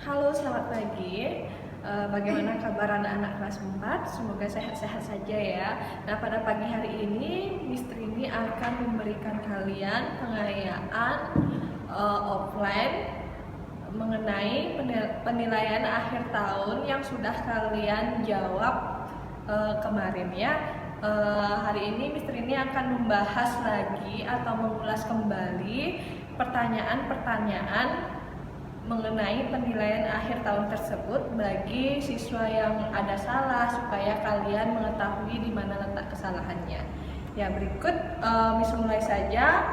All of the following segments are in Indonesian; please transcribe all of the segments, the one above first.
Halo, selamat pagi. Bagaimana kabar anak-anak kelas 4? Semoga sehat-sehat saja ya. Nah, pada pagi hari ini, Miss Trini akan memberikan kalian pengayaan offline mengenai penilaian akhir tahun yang sudah kalian jawab kemarin ya. Hari ini Miss Trini akan membahas lagi atau mengulas kembali pertanyaan-pertanyaan mengenai penilaian akhir tahun tersebut bagi siswa yang ada salah, supaya kalian mengetahui di mana letak kesalahannya. Ya, berikut Miss mulai saja.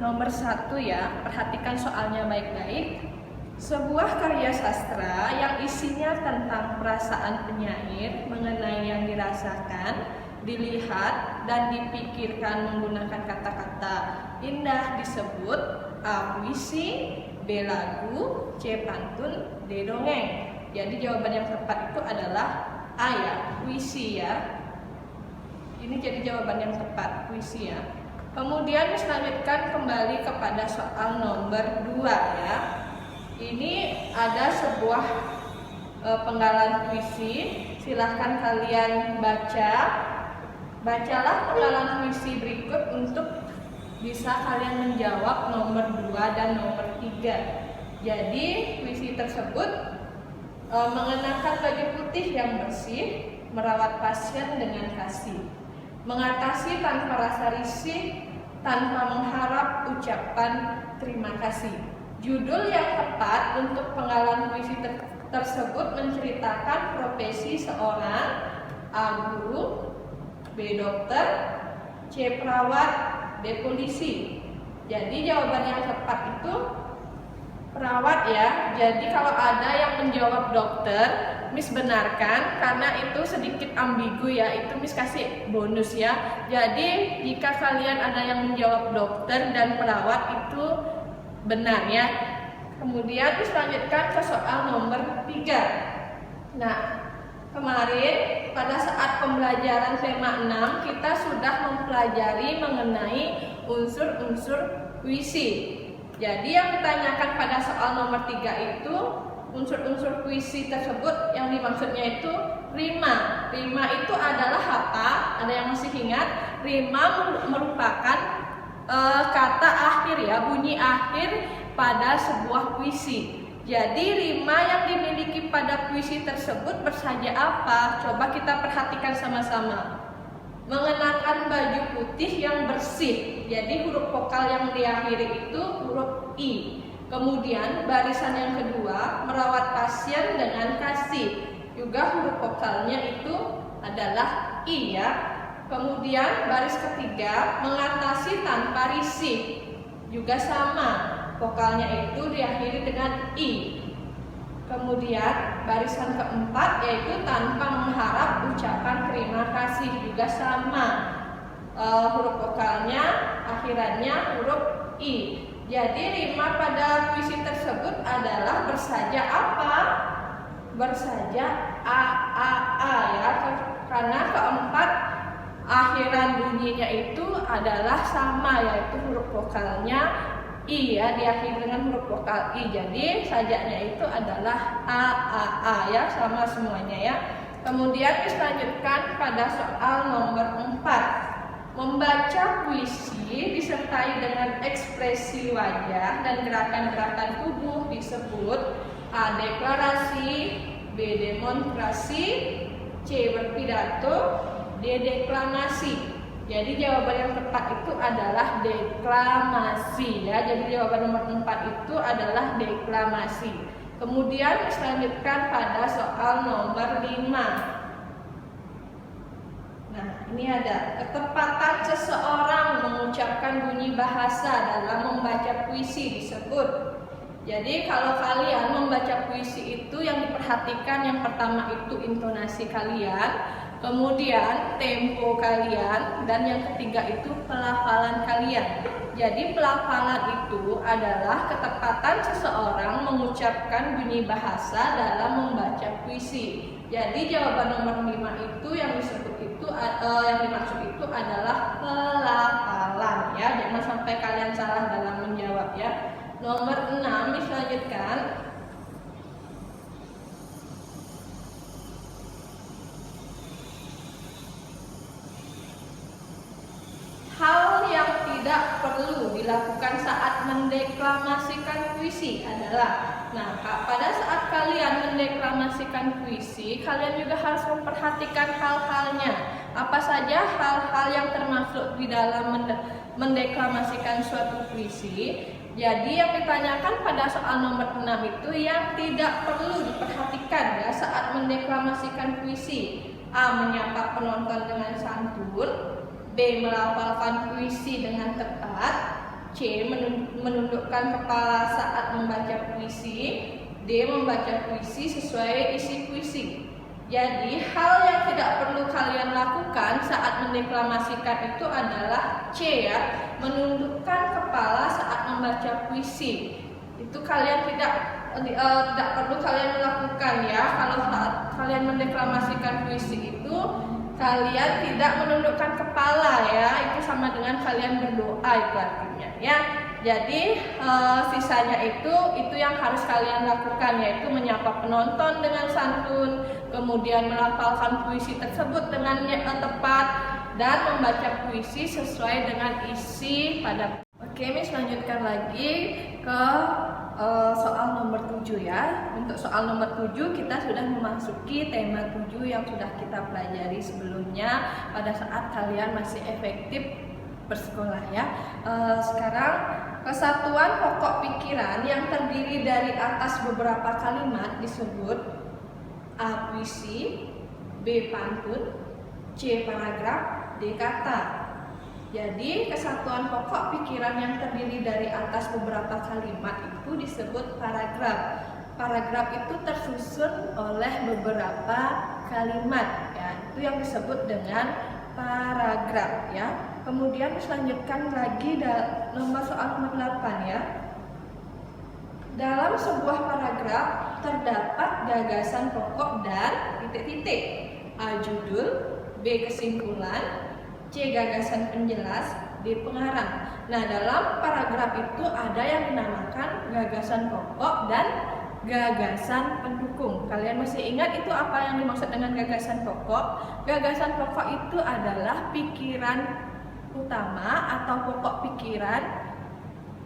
Nomor 1 ya, perhatikan soalnya baik-baik. Sebuah karya sastra yang isinya tentang perasaan penyair mengenai yang dirasakan, dilihat, dan dipikirkan menggunakan kata-kata indah disebut A. Puisi, B. Lagu, C. Pantun, D. Dongeng. Jadi jawaban yang tepat itu adalah A ya, puisi ya. Ini jadi jawaban yang tepat, puisi ya. Kemudian selanjutkan kembali kepada soal nomor 2 ya. Ini ada sebuah penggalan puisi. Silahkan kalian bacalah penggalan puisi berikut untuk bisa kalian menjawab nomor 2 dan nomor 3. Jadi puisi tersebut mengenakan baju putih yang bersih, merawat pasien dengan kasih, mengatasi tanpa rasa risih, tanpa mengharap ucapan terima kasih. Judul yang tepat untuk penggalan puisi tersebut menceritakan profesi seorang A. Guru, B. Dokter, C. Perawat, D. Polisi. Jadi jawaban yang tepat itu perawat ya. Jadi kalau ada yang menjawab dokter, Miss benarkan karena itu sedikit ambigu ya. Itu Miss kasih bonus ya. Jadi jika kalian ada yang menjawab dokter dan perawat itu benar ya. Kemudian Miss lanjutkan ke soal nomor 3. Nah, kemarin pada saat pembelajaran tema 6 kita sudah mempelajari mengenai unsur-unsur puisi. Jadi yang ditanyakan pada soal nomor 3 itu unsur-unsur puisi tersebut yang dimaksudnya itu rima. Rima itu adalah apa? Ada yang masih ingat? Rima merupakan kata akhir ya, bunyi akhir pada sebuah puisi. Jadi rima yang dimiliki pada puisi tersebut bersaja apa? Coba kita perhatikan sama-sama. Mengenakan baju putih yang bersih. Jadi huruf vokal yang diakhiri itu huruf I. Kemudian barisan yang kedua, merawat pasien dengan kasih. Juga huruf vokalnya itu adalah I ya. Kemudian baris ketiga, mengatasi tanpa risih. Juga sama, vokalnya itu diakhiri dengan I. Kemudian barisan keempat yaitu tanpa mengharap ucapan terima kasih, juga sama, huruf vokalnya akhirannya huruf I. Jadi rima pada puisi tersebut adalah bersaja apa? Bersaja A ya, karena keempat akhiran bunyinya itu adalah sama, yaitu huruf vokalnya I ya, diakhiri dengan huruf vokal I. Jadi sajaknya itu adalah A ya, sama semuanya ya. Kemudian kita lanjutkan pada soal nomor 4. Membaca puisi disertai dengan ekspresi wajah dan gerakan-gerakan tubuh disebut A. Deklarasi, B. Demonstrasi, C. Berpidato, D. Deklamasi. Jadi jawaban yang tepat itu adalah deklamasi ya. Jadi jawaban nomor 4 itu adalah deklamasi. Kemudian selanjutkan pada soal nomor 5. Nah, ini ada ketepatan seseorang mengucapkan bunyi bahasa dalam membaca puisi disebut. Jadi kalau kalian membaca puisi itu yang diperhatikan yang pertama itu intonasi kalian, kemudian tempo kalian, dan yang ketiga itu pelafalan kalian. Jadi pelafalan itu adalah ketepatan seseorang mengucapkan bunyi bahasa dalam membaca puisi. Jadi jawaban nomor 5 itu yang disebut itu yang dimaksud itu adalah pelafalan ya. Jangan sampai kalian salah dalam menjawab ya. Nomor 6 dilanjutkan. mendeklamasikan puisi adalah, nah pada saat kalian mendeklamasikan puisi, kalian juga harus memperhatikan hal-halnya. Apa saja hal-hal yang termasuk di dalam mendeklamasikan suatu puisi? Jadi yang ditanyakan pada soal nomor 6 itu yang tidak perlu diperhatikan ya saat mendeklamasikan puisi. A. Menyapa penonton dengan santun. B. Melafalkan puisi dengan tepat. C. Menundukkan kepala saat membaca puisi. D. Membaca puisi sesuai isi puisi. Jadi hal yang tidak perlu kalian lakukan saat mendeklamasikan itu adalah C ya, menundukkan kepala saat membaca puisi. Itu kalian tidak perlu kalian lakukan ya. Kalau saat kalian mendeklamasikan puisi itu kalian tidak menundukkan kepala ya, itu sama dengan kalian berdoa itu artinya ya. Jadi sisanya itu yang harus kalian lakukan, yaitu menyapa penonton dengan santun, kemudian melafalkan puisi tersebut dengan tepat, dan membaca puisi sesuai dengan isi pada. Oke, Miss lanjutkan lagi ke soal nomor 7 ya. Untuk soal nomor 7 kita sudah memasuki tema 7 yang sudah kita pelajari sebelumnya pada saat kalian masih efektif bersekolah ya. Sekarang kesatuan pokok pikiran yang terdiri dari atas beberapa kalimat disebut A. Puisi, B. Pantun, C. Paragraf, D. Kata. Jadi kesatuan pokok pikiran yang terdiri dari atas beberapa kalimat itu disebut paragraf. Paragraf itu tersusun oleh beberapa kalimat ya. Itu yang disebut dengan paragraf ya. Kemudian selanjutkan lagi nomor soal nomor 8 ya. Dalam sebuah paragraf terdapat gagasan pokok dan titik-titik. A. Judul, B. Kesimpulan, C. Gagasan penjelas, D. Pengarang. Nah, dalam paragraf itu ada yang dinamakan gagasan pokok dan gagasan pendukung. Kalian masih ingat itu apa yang dimaksud dengan gagasan pokok? Gagasan pokok itu adalah pikiran utama atau pokok pikiran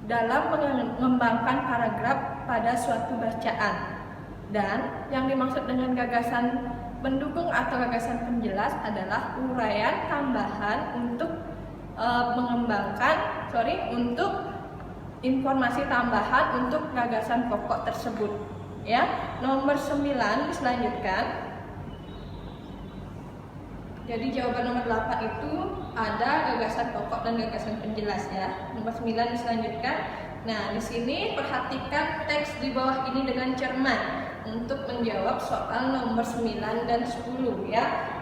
dalam mengembangkan paragraf pada suatu bacaan. Dan yang dimaksud dengan gagasan pendukung atau gagasan penjelas adalah uraian tambahan untuk untuk informasi tambahan untuk gagasan pokok tersebut ya. Nomor 9 diselanjutkan. Jadi jawaban nomor 8 itu ada gagasan pokok dan gagasan penjelas ya. Nomor 9 diselanjutkan. Nah, di sini perhatikan teks di bawah ini dengan cermat untuk menjawab soal nomor 9 dan 10 ya.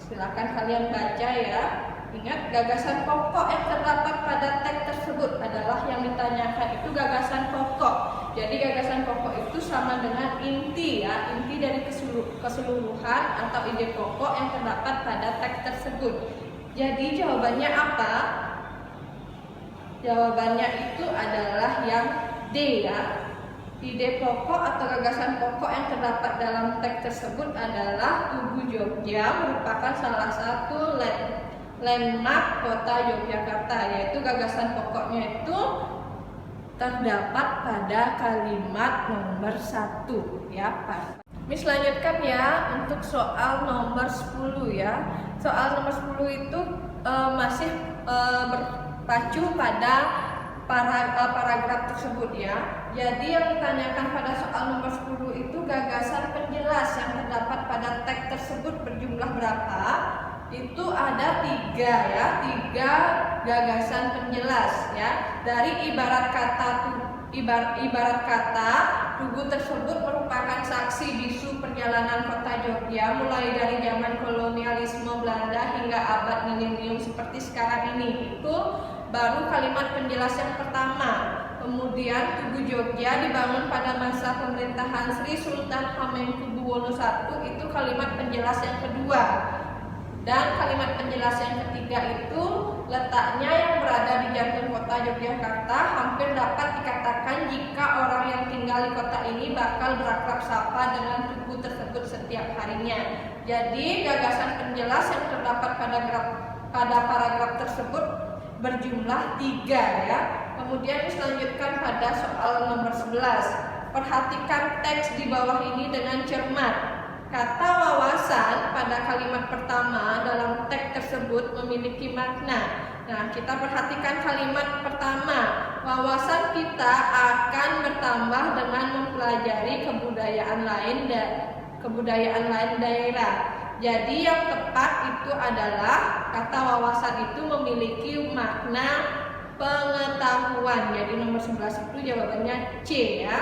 Silakan kalian baca ya. Ingat, gagasan pokok yang terdapat pada teks tersebut adalah yang ditanyakan itu gagasan pokok. Jadi gagasan pokok itu sama dengan inti ya, inti dari keseluruhan atau ide pokok yang terdapat pada teks tersebut. Jadi jawabannya apa? Jawabannya itu adalah yang D ya. Ide pokok atau gagasan pokok yang terdapat dalam teks tersebut adalah Tugu Jogja merupakan salah satu landmark kota Yogyakarta, yaitu gagasan pokoknya itu terdapat pada kalimat nomor 1 ya Pak. Miss lanjutkan ya untuk soal nomor 10 ya. Soal nomor 10 itu masih berpacu pada paragraf tersebut ya. Jadi yang ditanyakan pada soal nomor 10 itu gagasan penjelas yang terdapat pada teks tersebut berjumlah berapa? Itu ada 3 ya, 3 gagasan penjelas ya. Dari ibarat kata Tugu tersebut merupakan saksi bisu perjalanan kota Jogja mulai dari zaman kolonialisme Belanda hingga abad milenium seperti sekarang ini. Itu baru kalimat penjelas yang pertama. Kemudian Tugu Jogja dibangun pada masa pemerintahan Sri Sultan Hamengkubuwono I, itu kalimat penjelas yang kedua. Dan kalimat penjelas yang ketiga itu letaknya yang berada di jantung kota Yogyakarta, hampir dapat dikatakan jika orang yang tinggal di kota ini bakal berakrab sapa dengan tugu tersebut setiap harinya. Jadi gagasan penjelas yang terdapat pada paragraf tersebut berjumlah 3 ya. Kemudian selanjutkan pada soal nomor 11. Perhatikan teks di bawah ini dengan cermat. Kata wawasan pada kalimat pertama dalam teks tersebut memiliki makna. Nah, kita perhatikan kalimat pertama. Wawasan kita akan bertambah dengan mempelajari kebudayaan lain daerah. Jadi yang tepat itu adalah kata wawasan itu memiliki makna pengetahuan. Jadi nomor 11 itu jawabannya C ya.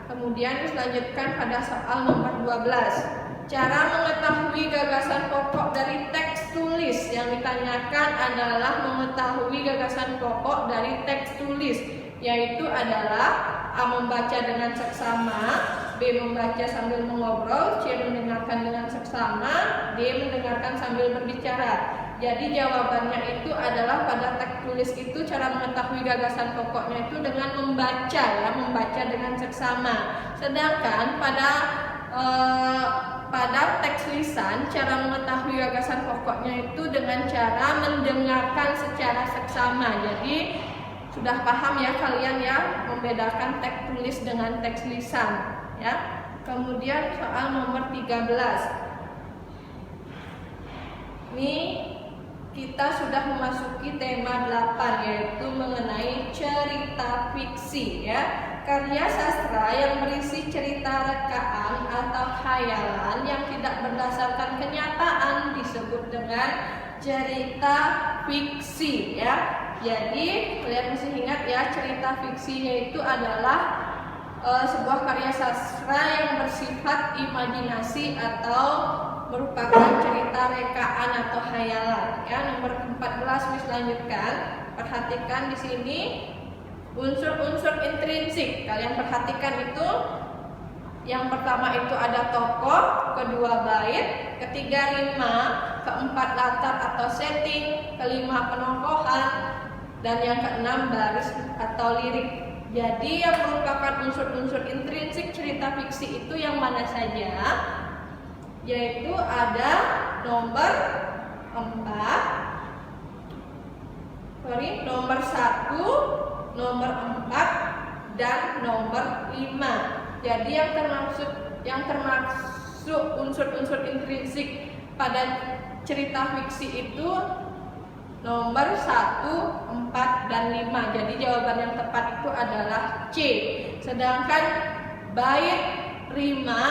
Kemudian dilanjutkan pada soal nomor 12. Cara mengetahui gagasan pokok dari teks tulis. Yang ditanyakan adalah mengetahui gagasan pokok dari teks tulis, yaitu adalah A. Membaca dengan seksama, B. Membaca sambil mengobrol, C. Mendengarkan dengan seksama, D. Mendengarkan sambil berbicara. Jadi jawabannya itu adalah pada teks tulis itu cara mengetahui gagasan pokoknya itu dengan membaca ya, membaca dengan seksama. Sedangkan pada teks lisan cara mengetahui gagasan pokoknya itu dengan cara mendengarkan secara seksama. Jadi sudah paham ya kalian ya membedakan teks tulis dengan teks lisan ya. Kemudian soal nomor 13. Ini kita sudah memasuki tema 8 yaitu mengenai cerita fiksi ya. Karya sastra yang berisi cerita rekaan atau khayalan yang tidak berdasarkan kenyataan disebut dengan cerita fiksi ya. Jadi kalian mesti ingat ya, cerita fiksi yaitu adalah sebuah karya sastra yang bersifat imajinasi atau merupakan cerita rekaan atau khayalan ya. Nomor 14 dilanjutkan. Perhatikan di sini unsur-unsur intrinsik. Kalian perhatikan itu. Yang pertama itu ada tokoh, kedua bait, ketiga rima, keempat latar atau setting, kelima penokohan, dan yang keenam baris atau lirik. Jadi yang merupakan unsur-unsur intrinsik cerita fiksi itu yang mana saja? Yaitu ada nomor 1, nomor 4, dan nomor 5. Jadi yang termasuk unsur-unsur intrinsik pada cerita fiksi itu nomor 1, 4, dan 5. Jadi jawaban yang tepat itu adalah C. Sedangkan bait, rima,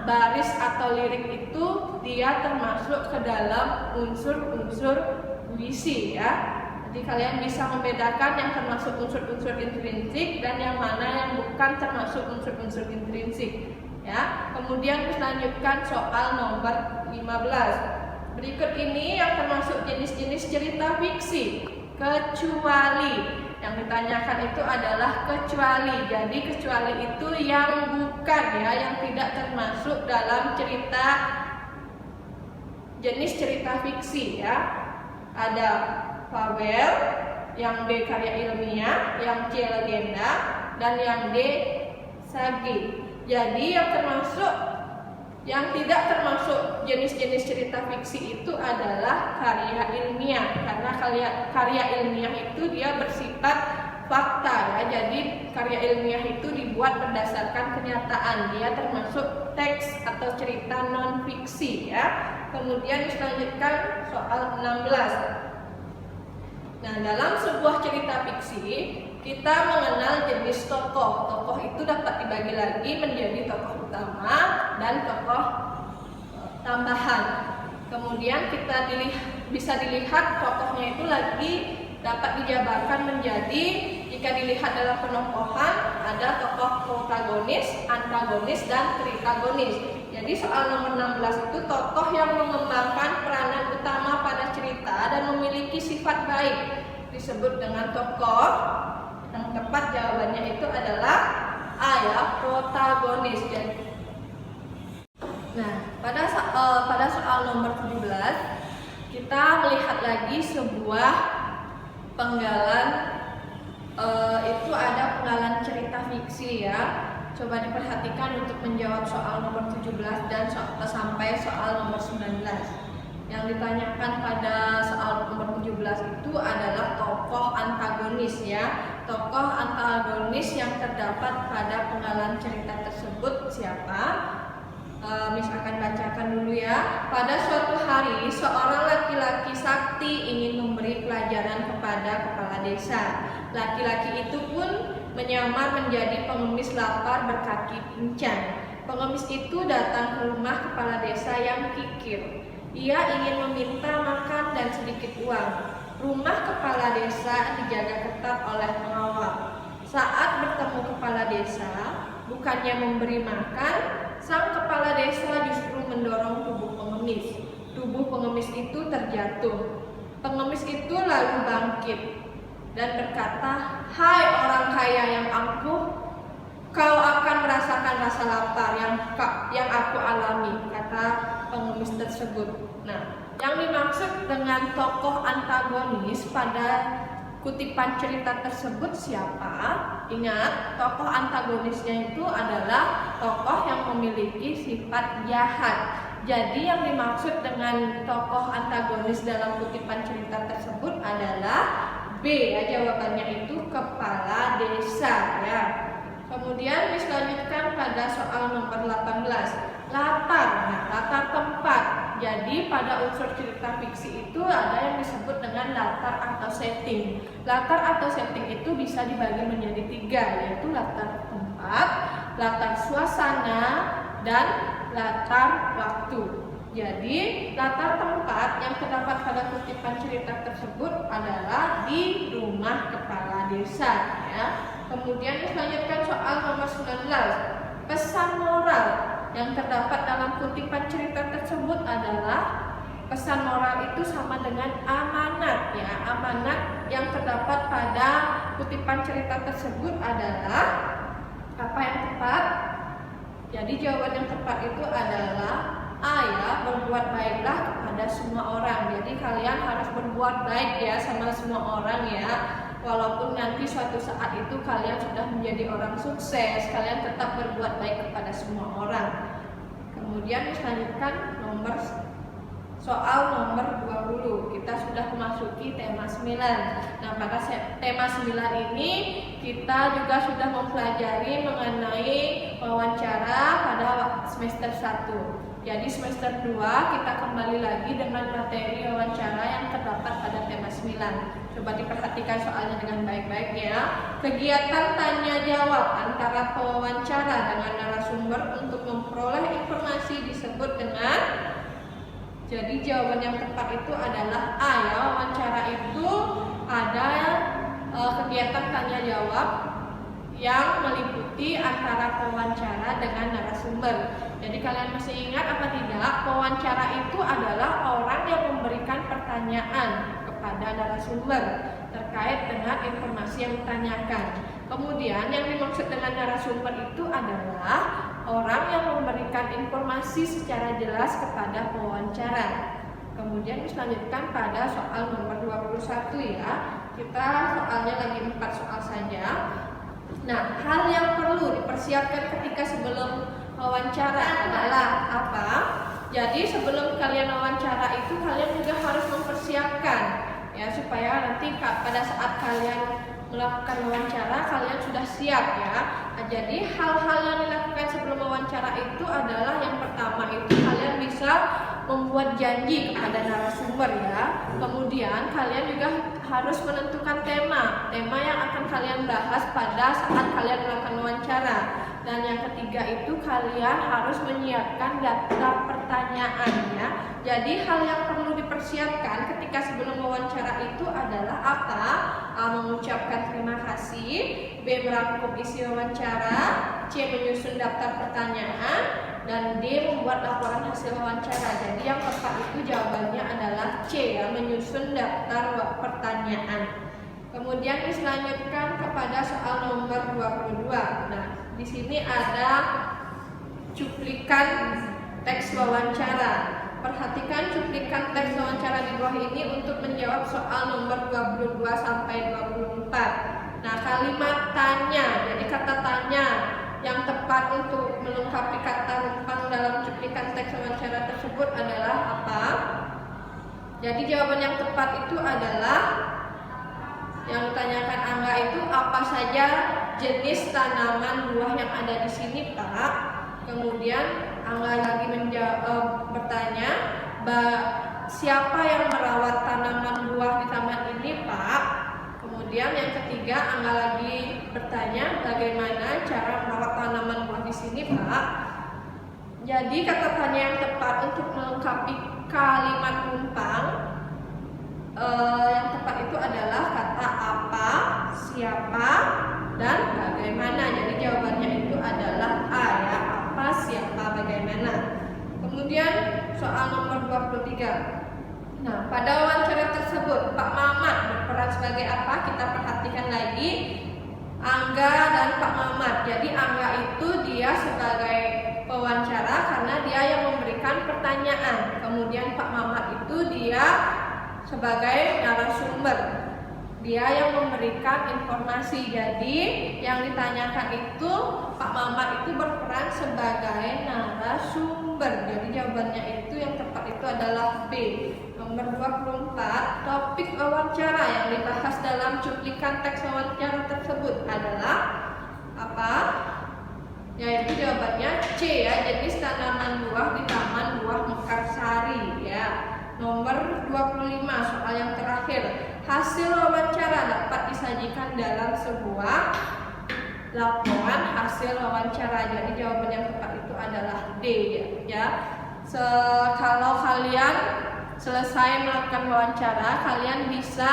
baris atau lirik itu dia termasuk ke dalam unsur-unsur puisi ya. Jadi kalian bisa membedakan yang termasuk unsur-unsur intrinsik dan yang mana yang bukan termasuk unsur-unsur intrinsik ya. Kemudian dilanjutkan soal nomor 15. Berikut ini yang termasuk jenis-jenis cerita fiksi. Kecuali. Yang ditanyakan itu adalah kecuali. Jadi kecuali itu yang bukan ya, yang tidak termasuk dalam jenis cerita fiksi ya. Ada fabel, yang B karya ilmiah, yang C legenda, dan yang D sagi. Jadi yang tidak termasuk jenis-jenis cerita fiksi itu adalah karya ilmiah, karena karya ilmiah itu dia bersifat fakta ya. Jadi karya ilmiah itu dibuat berdasarkan kenyataan, dia termasuk teks atau cerita non fiksi ya. Kemudian dilanjutkan soal 16. Nah, dalam sebuah cerita fiksi kita mengenal jenis tokoh. Tokoh itu dapat dibagi lagi menjadi tokoh utama dan tokoh tambahan. Kemudian kita bisa dilihat tokohnya itu lagi dapat dijabarkan menjadi, jika dilihat dalam penokohan ada tokoh protagonis, antagonis, dan tritagonis. Jadi soal nomor 16 itu tokoh yang mengembangkan peranan utama pada cerita dan memiliki sifat baik disebut dengan tokoh. Yang tepat jawabannya itu adalah A ya, protagonis. Nah, pada soal nomor 17 kita melihat lagi sebuah penggalan, itu ada penggalan cerita fiksi ya. Coba diperhatikan untuk menjawab soal nomor 17 dan sampai soal nomor 19. Yang ditanyakan pada soal nomor 17 itu adalah tokoh antagonis ya. tokoh antagonis yang terdapat pada penggalan cerita tersebut siapa? Misalkan bacakan dulu ya. Pada suatu hari, seorang laki-laki sakti ingin memberi pelajaran kepada kepala desa. Laki-laki itu pun menyamar menjadi pengemis lapar berkaki pincang. Pengemis itu datang ke rumah kepala desa yang kikir. Ia ingin meminta makan dan sedikit uang. Rumah kepala desa dijaga ketat oleh pengawal. Saat bertemu kepala desa, bukannya memberi makan, sang kepala desa justru mendorong tubuh pengemis. Tubuh pengemis itu terjatuh. Pengemis itu lalu bangkit dan berkata, "Hai orang kaya yang angkuh, kau akan merasakan rasa lapar yang aku alami," kata pengemis tersebut. Nah, yang dimaksud dengan tokoh antagonis pada kutipan cerita tersebut siapa? Ingat, tokoh antagonisnya itu adalah tokoh yang memiliki sifat jahat. Jadi yang dimaksud dengan tokoh antagonis dalam kutipan cerita tersebut adalah B ya, jawabannya itu kepala desa ya. Kemudian dilanjutkan pada soal nomor 18, latar. Nah, latar tempat. Jadi pada unsur cerita fiksi itu ada yang disebut dengan latar atau setting. Latar atau setting itu bisa dibagi menjadi 3, yaitu latar tempat, latar suasana, dan latar waktu. Jadi latar tempat yang terdapat pada kutipan cerita tersebut adalah di rumah kepala desa ya. Kemudian dilanjutkan soal nomor 19, pesan moral yang terdapat dalam kutipan cerita tersebut adalah pesan moral itu sama dengan amanat ya. Amanat yang terdapat pada kutipan cerita tersebut adalah apa yang tepat? Jadi jawaban yang tepat itu adalah A ya, berbuat baiklah kepada semua orang. Jadi kalian harus berbuat baik ya sama semua orang ya. Walaupun nanti suatu saat itu kalian sudah menjadi orang sukses, kalian tetap berbuat baik kepada semua orang. Kemudian dilanjutkan soal nomor 20. Kita sudah memasuki tema 9. Nah, pada tema 9 ini kita juga sudah mempelajari mengenai wawancara pada semester 1. Jadi semester 2 kita kembali lagi dengan materi wawancara yang terdapat pada tema 9. Coba diperhatikan soalnya dengan baik-baik ya. Kegiatan tanya jawab antara pewawancara dengan narasumber untuk memperoleh informasi disebut dengan. Jadi jawaban yang tepat itu adalah A ya. Wawancara itu ada kegiatan tanya jawab yang meliputi antara pewawancara dengan narasumber. Jadi kalian masih ingat apa tidak? Pewawancara itu adalah orang yang memberikan pertanyaan kepada narasumber terkait dengan informasi yang ditanyakan. Kemudian yang dimaksud dengan narasumber itu adalah orang yang memberikan informasi secara jelas kepada pewawancara. Kemudian dilanjutkan pada soal nomor 21 ya. Kita soalnya lagi 4 soal saja. Nah, hal yang perlu dipersiapkan ketika sebelum wawancara adalah apa? Jadi sebelum kalian wawancara itu kalian juga harus mempersiapkan ya, supaya nanti pada saat kalian melakukan wawancara kalian sudah siap ya. Nah, jadi hal-hal yang dilakukan sebelum wawancara itu adalah yang pertama itu kalian bisa membuat janji kepada narasumber ya. Kemudian kalian juga harus menentukan tema yang akan kalian bahas pada saat kalian melakukan wawancara. Dan yang ketiga itu kalian harus menyiapkan daftar pertanyaannya. Jadi hal yang perlu dipersiapkan ketika sebelum wawancara itu adalah apa? A. Mengucapkan terima kasih, B. Merangkum isi wawancara, C. Menyusun daftar pertanyaan, dan D. Membuat laporan hasil wawancara. Jadi yang tepat itu jawabannya adalah C ya, menyusun daftar pertanyaan. Kemudian dilanjutkan kepada soal nomor 22. Nah, di sini ada cuplikan teks wawancara. Perhatikan cuplikan teks wawancara di bawah ini untuk menjawab soal nomor 22 sampai 24. Nah, kalimat tanya, jadi kata tanya yang tepat untuk melengkapi kata rumpang dalam cuplikan teks wawancara tersebut adalah apa? Jadi jawaban yang tepat itu adalah yang ditanyakan Angga itu apa saja jenis tanaman buah yang ada di sini, Pak? Kemudian Angga lagi bertanya, siapa yang merawat tanaman buah di taman ini, Pak? Kemudian yang ketiga Angga lagi bertanya, bagaimana cara merawat tanaman buah di sini, Pak? Jadi kata tanya yang tepat untuk melengkapi kalimat rumpang yang tepat itu adalah kata apa, siapa, dan bagaimana. Jadi jawabannya itu adalah A ya, apa, siapa, bagaimana. Kemudian soal nomor 23. Nah, pada wawancara tersebut Pak Mamat berperan sebagai apa? Kita perhatikan lagi Angga dan Pak Mamat. Jadi Angga itu dia sebagai pewawancara karena dia yang memberikan pertanyaan. Kemudian Pak Mamat itu dia sebagai narasumber, dia yang memberikan informasi. Jadi yang ditanyakan itu Pak Mamat itu berperan sebagai narasumber. Jadi jawabannya itu yang tepat itu adalah B. Nomor 24, topik wawancara yang dibahas dalam cuplikan teks wawancara tersebut adalah apa? Yaitu jawabannya C ya, jenis tanaman buah di Taman Buah Mekarsari ya. Nomor 25, soal yang terakhir, hasil wawancara dapat disajikan dalam sebuah laporan hasil wawancara. Jadi jawaban yang tepat itu adalah D ya. Kalau kalian selesai melakukan wawancara, kalian bisa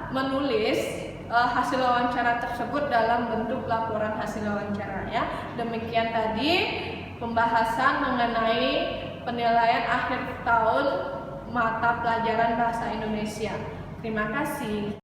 menulis hasil wawancara tersebut dalam bentuk laporan hasil wawancara ya. Demikian tadi pembahasan mengenai penilaian akhir tahun mata pelajaran bahasa Indonesia. Terima kasih.